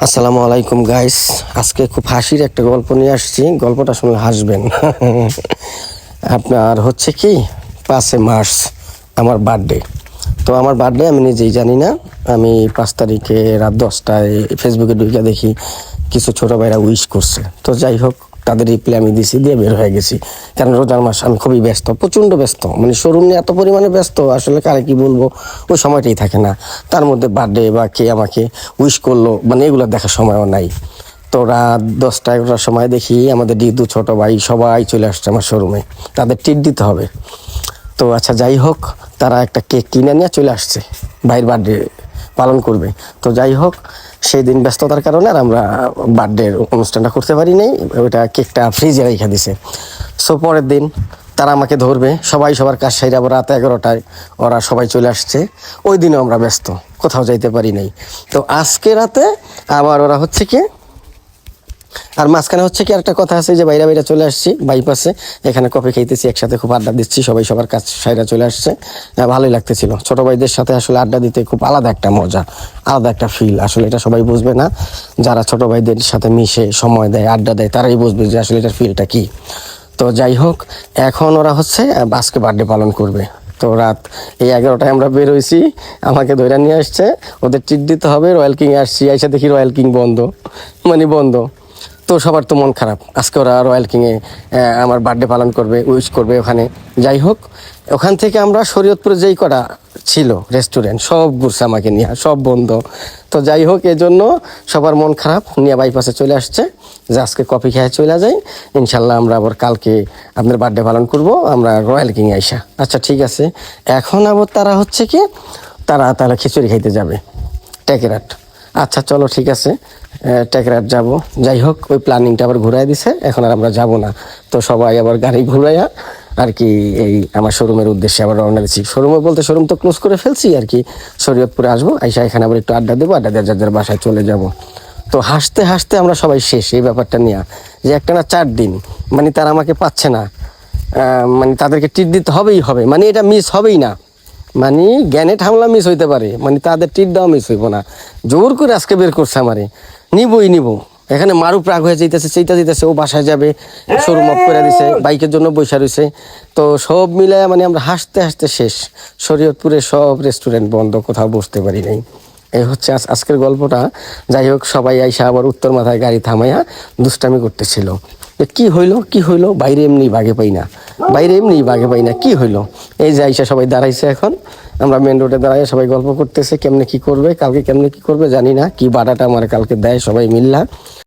আসসালামু আলাইকুম গাইস। আজকে খুব হাসির একটা গল্প নিয়ে আসছি। গল্পটা শুনলে হাসবেন। আপনার হচ্ছে কি 5 মার্চ আমার বার্থডে। তো আমার বার্থডে আমি নিজেই জানি না। আমি 5 তারিখে রাত 10টায় ফেসবুকে ঢুকে দেখি কিছু ছোটো ভাইরা উইশ করছে। তো যাই হোক, তাদের রিপ্লাই আমি দিছি, দিয়ে বের হয়ে গেছি। কারণ রোজার মাস, আমি খুবই ব্যস্ত, প্রচণ্ড ব্যস্ত, মানে শোরুম নিয়ে এত পরিমাণে ব্যস্ত, আসলে কারে কি বলবো ওই সময়টাই থাকে না। তার মধ্যে বার্থডে বা কে আমাকে উইশ করলো, মানে এগুলো দেখার সময়ও নাই। তো রাত 10টা 11টার সময় দেখি আমাদের ডিদু ছোট ভাই সবাই চলে আসছে আমার শোরুমে, তাদের ট্রিট দিতে হবে। তো আচ্ছা যাই হোক, তারা একটা কেক কিনে নিয়ে চলে আসছে, ভাইয়ের বার্থডে পালন করবে। তো যাই হোক, সেই দিন ব্যস্ততার কারণে আর আমরা বার্থডের অনুষ্ঠানটা করতে পারি নাই, ওইটা কেকটা ফ্রিজে রেখে দিছে। সো পরের দিন তারা আমাকে ধরবে, সবাই সবার কাজ সাইরা আবার রাত 11টায় ওরা সবাই চলে আসছে। ওই দিনও আমরা ব্যস্ত, কোথাও যাইতে পারি নাই। তো আজকে রাতে আবার ওরা হচ্ছে কি, আর মাঝখানে হচ্ছে কি একটা কথা আছে যে বাইরে বাইরে চলে আসছি বাইপাসে, এখানে কফি খাইতেছি, একসাথে খুব আড্ডা দিচ্ছি, সবাই সবার কাজ সাইরা চলে আসছে। ভালোই লাগতেছিল ছোট ভাইদের সাথে, আসলে আড্ডা দিতে খুব আলাদা একটা মজা, আলাদা একটা ফিল। আসলে এটা সবাই বুঝবে না, যারা ছোট ভাইদের সাথে মিশে সময় দেয়, আড্ডা দেয়, তারাই বুঝবে যে আসলে এটার ফিলটা কি। তো যাই হোক, এখন ওরা হচ্ছে আজকে বার্থডে পালন করবে। তো রাত 11টায় আমরা বের হয়েছি, আমাকে ধরে নিয়ে আসছে, ওদের ট্রিট দিতে হবে। রয়্যাল কিংয়ে আসছি, এসে দেখি রয়্যাল কিং বন্ধ, মানে বন্ধ। তো সবার তো মন খারাপ, আজকে ওরা রয়্যাল কিংয়ে আমার বার্থডে পালন করবে, উইশ করবে ওখানে। যাই হোক, ওখান থেকে আমরা শরীয়তপুরে যেই কটা ছিল রেস্টুরেন্ট সব ঘুরছে আমাকে নিয়ে, সব বন্ধ। তো যাই হোক, এজন্য সবার মন খারাপ নিয়ে বাইপাসে চলে আসছে যে আজকে কফি খেয়ে চলে যাই, ইনশাল্লাহ আমরা আবার কালকে আপনার বার্থডে পালন করব আমরা রয়্যাল কিংয়ে আইসা। আচ্ছা ঠিক আছে, এখন আবার তারা হচ্ছে কি, তারা তাহলে খিচুড়ি খাইতে যাবে টেকেরাট। আচ্ছা চলো ঠিক আছে, টেকরাট যাব। যাই হোক, ওই প্ল্যানিংটা আবার ঘুরাই দিছে, এখন আর আমরা যাব না। তো সবাই আবার গাড়ি ঘুরাইয়া আর কি এই আমার শোরুমের উদ্দেশ্যে আবার রওনা দিচ্ছি। শোরুমে বলতে শোরুম তো ক্লোজ করে ফেলছি আর কি, শরীয়তপুরে আসবো, আইসা এখানে আবার একটু আড্ডা দেবো, আড্ডা দিয়ে যার যার বাসায় চলে যাব। তো হাসতে হাসতে আমরা সবাই শেষ এই ব্যাপারটা নিয়ে, যে একটা না 4 দিন, মানে তারা আমাকে পাচ্ছে না, মানে তাদেরকে ট্রিট দিতে হবেই হবে, মানে এটা মিস হবেই না। মানে জ্ঞানে হামলা মিস হইতে পারে, মানে তাদের ট্রিট দেওয়া মিস হইব না। জোর করে আজকে বের করছে আমারে, নিবই নিব। এখানে মারু প্রাগ হয়ে যাইতেছে, সেইটা যেতেছে, ও বাসায় যাবে, শোরুম অফ করে দিছে, বাইকের জন্য বৈশা রয়েছে। তো সব মিলে মানে আমরা হাসতে হাসতে শেষ। শরীয়তপুরে সব রেস্টুরেন্ট বন্ধ, কোথাও বসতে পারি নাই। এই হচ্ছে আজকের গল্পটা। যাই হোক, সবাই আইসা আবার উত্তর মাথায় গাড়ি থামাইয়া দুষ্টামি করতেছিল। কি হইলো কি হইলো, বাইরে এমনি বাগে পাই না, বাইরে এমনি বাগে পাই না, কি হইলো। এই যে আইসা সবাই দাঁড়াইছে, এখন আমরা মেন রোডে দাঁড়াই, সবাই গল্প করতেছে কেমনে কি করবে, কালকে কেমনে কি করবে জানি না, কি বাড়াটা আমার কালকে দেয় সবাই মিল্লা।